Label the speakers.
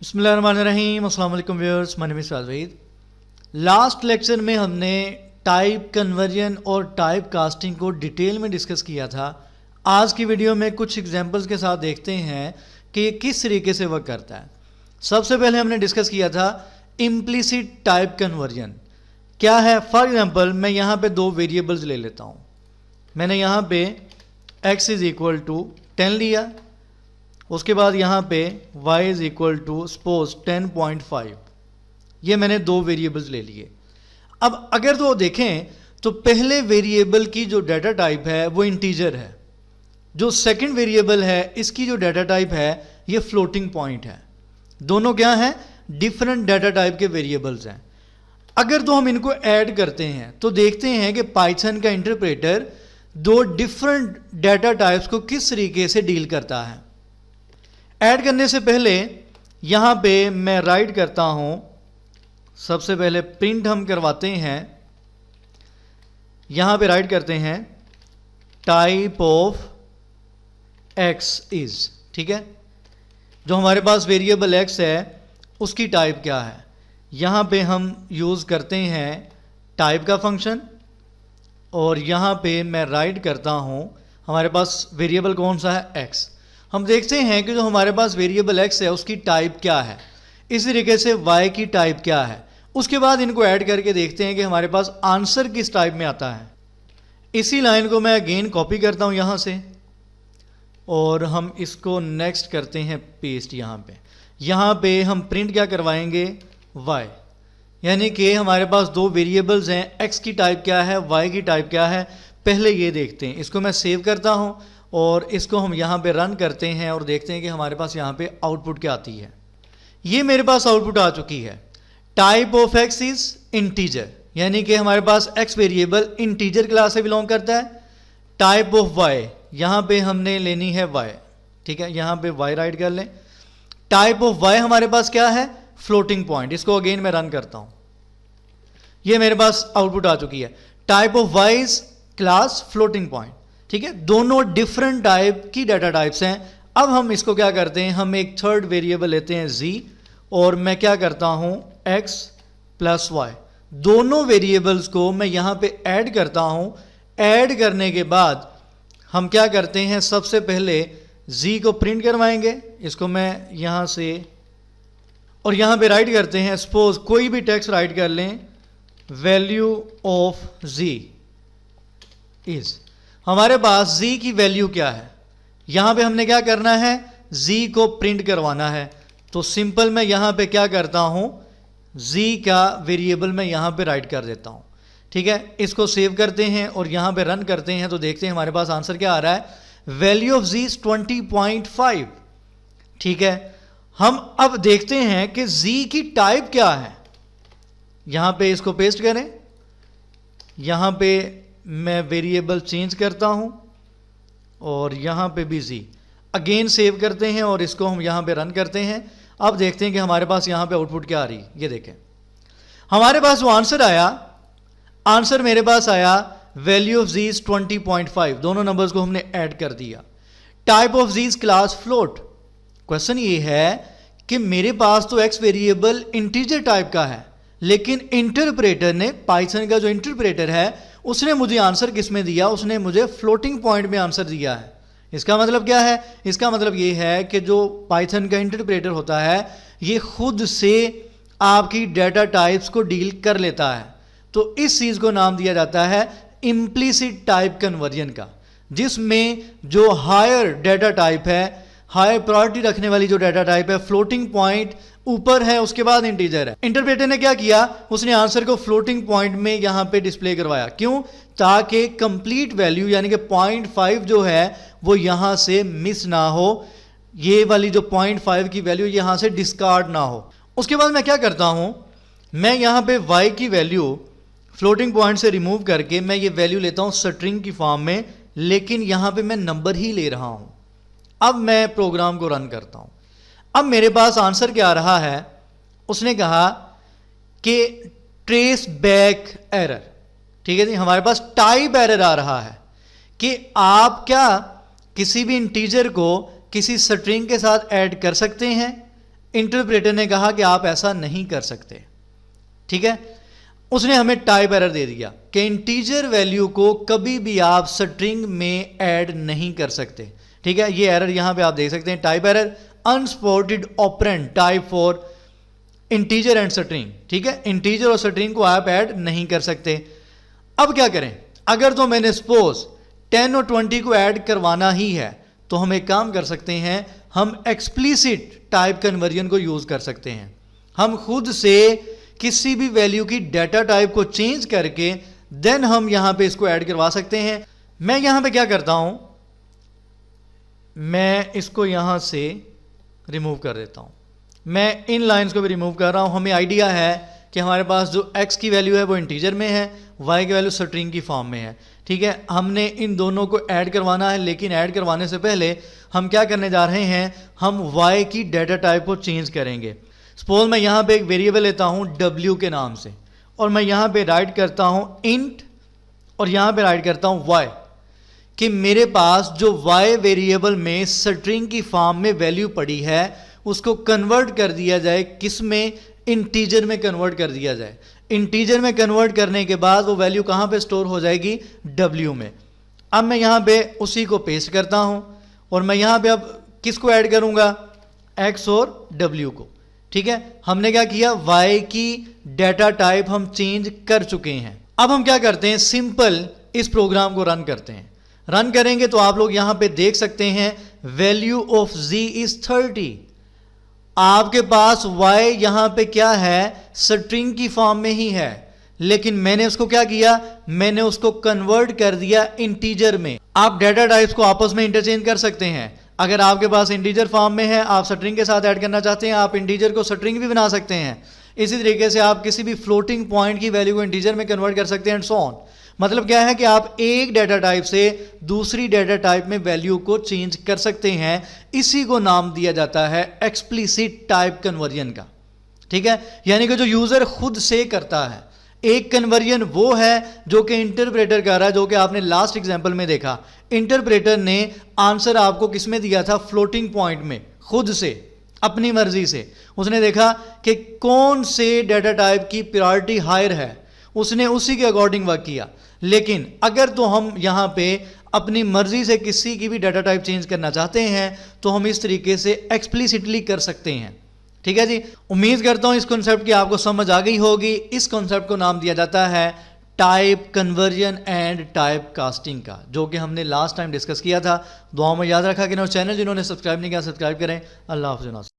Speaker 1: बिस्मिल्लाहिर्रहमानिर्रहीम, अस्सलाम वालेकुम viewers, my name is Javed. Last lecture में हमने टाइप कन्वर्जन और टाइप कास्टिंग को डिटेल में डिस्कस किया था। आज की वीडियो में कुछ एग्जांपल्स के साथ देखते हैं कि ये किस तरीके से वर्क करता है। सबसे पहले हमने डिस्कस किया था इम्प्लिसिट टाइप कन्वर्जन क्या है। फॉर एग्जांपल मैं यहाँ पे दो वेरिएबल्स ले लेता हूँ। मैंने यहाँ पे x इज़ इक्वल टू 10 लिया, उसके बाद यहाँ पे y is equal to suppose 10.5। ये मैंने दो वेरिएबल्स ले लिए। अब अगर तो देखें तो पहले वेरिएबल की जो डाटा टाइप है वो इंटीजर है, जो सेकंड वेरिएबल है इसकी जो डाटा टाइप है ये फ्लोटिंग पॉइंट है। दोनों क्या हैं? डिफरेंट डाटा टाइप के वेरिएबल्स हैं। अगर तो हम इनको ऐड करते हैं तो देखते हैं कि पाइथन का इंटरप्रेटर दो डिफरेंट डाटा टाइप्स को किस तरीके से डील करता है। ऐड करने से पहले यहाँ पे मैं राइट करता हूँ, सबसे पहले प्रिंट हम करवाते हैं। यहाँ पे राइट करते हैं टाइप ऑफ x इज, ठीक है। जो हमारे पास वेरिएबल x है उसकी टाइप क्या है। यहाँ पे हम यूज़ करते हैं टाइप का फंक्शन, और यहाँ पे मैं राइट करता हूँ हमारे पास वेरिएबल कौन सा है, x। हम देखते हैं कि जो हमारे पास वेरिएबल x है उसकी टाइप क्या है, इसी तरीके से y की टाइप क्या है। उसके बाद इनको ऐड करके देखते हैं कि हमारे पास आंसर किस टाइप में आता है। इसी लाइन को मैं अगेन कॉपी करता हूँ यहाँ से, और हम इसको नेक्स्ट करते हैं पेस्ट। यहाँ पे हम प्रिंट क्या करवाएंगे, y, यानी कि हमारे पास दो वेरिएबल्स हैं, x की टाइप क्या है, y की टाइप क्या है। पहले ये देखते हैं। इसको मैं सेव करता हूँ और इसको हम यहाँ पे रन करते हैं और देखते हैं कि हमारे पास यहाँ पे आउटपुट क्या आती है। ये मेरे पास आउटपुट आ चुकी है। Type of x is integer, यानी कि हमारे पास x वेरिएबल इंटीजर क्लास से बिलोंग करता है। टाइप ऑफ y, यहाँ पे हमने लेनी है y, ठीक है। यहाँ पे y राइट कर लें। टाइप ऑफ y हमारे पास क्या है, फ्लोटिंग पॉइंट। इसको अगेन मैं रन करता हूँ, ये मेरे पास आउटपुट आ चुकी है। Type of y is class floating point, ठीक है। दोनों डिफरेंट टाइप की डाटा टाइप्स हैं। अब हम इसको क्या करते हैं, हम एक थर्ड वेरिएबल लेते हैं z, और मैं क्या करता हूं x प्लस y। दोनों वेरिएबल्स को मैं यहां पे ऐड करता हूं। ऐड करने के बाद हम क्या करते हैं, सबसे पहले z को प्रिंट करवाएंगे। इसको मैं यहां से, और यहां पे राइट करते हैं, सपोज कोई भी टेक्स्ट राइट कर लें, वैल्यू ऑफ z इज। हमारे पास z की वैल्यू क्या है, यहां पे हमने क्या करना है, z को प्रिंट करवाना है। तो सिंपल मैं यहां पे क्या करता हूं, z का वेरिएबल मैं यहां पे राइट कर देता हूं, ठीक है। इसको सेव करते हैं और यहां पे रन करते हैं तो देखते हैं हमारे पास आंसर क्या आ रहा है, वैल्यू ऑफ z इज 20.5, ठीक है। हम अब देखते हैं कि z की टाइप क्या है। यहां पे इसको पेस्ट करें, यहां पे मैं वेरिएबल चेंज करता हूं और यहां पे भी z। अगेन सेव करते हैं और इसको हम यहां पे रन करते हैं। अब देखते हैं कि हमारे पास यहां पे आउटपुट क्या आ रही है। ये देखें, हमारे पास वो आंसर आया। आंसर मेरे पास आया वैल्यू ऑफ z इज 20.5। दोनों नंबर्स को हमने ऐड कर दिया। Type of z is class float. Question ये है कि मेरे पास तो x वेरिएबल इंटीजर टाइप का है, लेकिन इंटरप्रेटर ने, पाइथन का जो इंटरप्रेटर है, उसने मुझे आंसर किस में दिया, उसने मुझे फ्लोटिंग पॉइंट में आंसर दिया है। इसका मतलब क्या है, इसका मतलब ये है कि जो पाइथन का इंटरप्रेटर होता है ये खुद से आपकी डाटा टाइप्स को डील कर लेता है। तो इस चीज़ को नाम दिया जाता है इम्प्लिसिट टाइप कन्वर्जन का, जिसमें जो हायर डाटा टाइप है, हायर प्रायोरिटी रखने वाली जो डाटा टाइप है, फ्लोटिंग पॉइंट ऊपर है, उसके बाद इंटीजर है। इंटरप्रेटर ने क्या किया, उसने आंसर को फ्लोटिंग पॉइंट में यहां पे डिस्प्ले करवाया। क्यों? ताकि कंप्लीट वैल्यू यानी कि 0.5 जो है वो यहां से मिस ना हो, ये वाली जो 0.5 की वैल्यू यहां से डिस्कार्ड ना हो। उसके बाद मैं क्या करता हूं, मैं यहां पे y की वैल्यू फ्लोटिंग पॉइंट से रिमूव करके मैं ये वैल्यू लेता हूं स्ट्रिंग की फॉर्म में, लेकिन यहां पे मैं नंबर ही ले रहा हूं। अब मैं प्रोग्राम को रन करता हूं। अब मेरे पास आंसर क्या आ रहा है, उसने कहा कि ट्रेस बैक एरर, ठीक है जी। हमारे पास टाइप एरर आ रहा है कि आप क्या किसी भी इंटीजर को किसी स्ट्रिंग के साथ ऐड कर सकते हैं, इंटरप्रेटर ने कहा कि आप ऐसा नहीं कर सकते, ठीक है। उसने हमें टाइप एरर दे दिया कि इंटीजर वैल्यू को कभी भी आप स्ट्रिंग में ऐड नहीं कर सकते, ठीक है। ये एरर यहां पे आप देख सकते हैं, type error, unsupported operand type for integer and string, ठीक है। इंटीजर और स्ट्रिंग को आप ऐड नहीं कर सकते। अब क्या करें, अगर तो मैंने सपोज 10 और 20 को ऐड करवाना ही है तो हम एक काम कर सकते हैं, हम एक्सप्लिसिट टाइप कन्वर्जन को यूज कर सकते हैं। हम खुद से किसी भी वैल्यू की डाटा टाइप को चेंज करके देन हम यहां पे इसको ऐड करवा सकते हैं। मैं यहां पे क्या करता हूं, मैं इसको यहां से रिमूव कर देता हूं, मैं इन लाइंस को भी रिमूव कर रहा हूं। हमें आइडिया है कि हमारे पास जो x की वैल्यू है वो इंटीजर में है, y की वैल्यू स्ट्रिंग की फॉर्म में है, ठीक है। हमने इन दोनों को ऐड करवाना है, लेकिन ऐड करवाने से पहले हम क्या करने जा रहे हैं, हम y की डाटा टाइप को चेंज करेंगे। सपोज मैं यहां पे एक वेरिएबल लेता हूं w के नाम से, और मैं यहां पे राइट करता हूं int, और यहां पे राइट करता हूं y, कि मेरे पास जो y वेरिएबल में स्ट्रिंग की फॉर्म में वैल्यू पड़ी है उसको कन्वर्ट कर दिया जाए, किस में, इंटीजर में कन्वर्ट कर दिया जाए। इंटीजर में कन्वर्ट करने के बाद वो वैल्यू कहां पे स्टोर हो जाएगी, w में। अब मैं यहां पे उसी को पेस्ट करता हूं, और मैं यहां पे अब किसको ऐड करूंगा, x और w को, ठीक है। हमने क्या किया, y की डाटा टाइप हम चेंज कर चुके हैं। अब हम क्या करते हैं, सिंपल इस प्रोग्राम को रन करते हैं। रन करेंगे तो आप लोग यहां पे देख सकते हैं वैल्यू ऑफ z इज 30। आपके पास y यहां पे क्या है, स्ट्रिंग की फॉर्म में ही है, लेकिन मैंने उसको क्या किया, मैंने उसको कन्वर्ट कर दिया इंटीजर में। आप डाटा टाइप्स को आपस में इंटरचेंज कर सकते हैं। अगर आपके पास इंटीजर फॉर्म में है, आप स्ट्रिंग के साथ ऐड करना चाहते हैं, आप इंटीजर को स्ट्रिंग भी बना सकते हैं। इसी तरीके से आप किसी भी फ्लोटिंग पॉइंट की वैल्यू को इंटीजर में कन्वर्ट कर सकते हैं, एंड सो ऑन। मतलब क्या है कि आप एक डाटा टाइप से दूसरी डाटा टाइप में वैल्यू को चेंज कर सकते हैं। इसी को नाम दिया जाता है एक्सप्लिसिट टाइप कन्वर्जन का, ठीक है। यानी कि जो यूजर खुद से करता है। एक कन्वर्जन वो है जो कि इंटरप्रेटर कर रहा है, जो कि आपने लास्ट एग्जांपल में देखा। इंटरप्रेटर ने आंसर आपको किस में दिया था, फ्लोटिंग पॉइंट में, खुद से, अपनी मर्जी से। उसने देखा कि कौन से डाटा टाइप की प्रायोरिटी हायर है, उसने उसी के अकॉर्डिंग वर्क किया। लेकिन अगर तो हम यहां पे अपनी मर्जी से किसी की भी डाटा टाइप चेंज करना चाहते हैं तो हम इस तरीके से एक्सप्लिसिटली कर सकते हैं, ठीक है जी। उम्मीद करता हूं इस कॉन्सेप्ट की आपको समझ आ गई होगी। इस कॉन्सेप्ट को नाम दिया जाता है type conversion and type casting का, जो कि हमने लास्ट टाइम डिस्कस किया था। दुआ में याद रखा कि चैनल जिन्होंने सब्सक्राइब नहीं किया सब्सक्राइब करें। अल्लाह हाफ़िज़।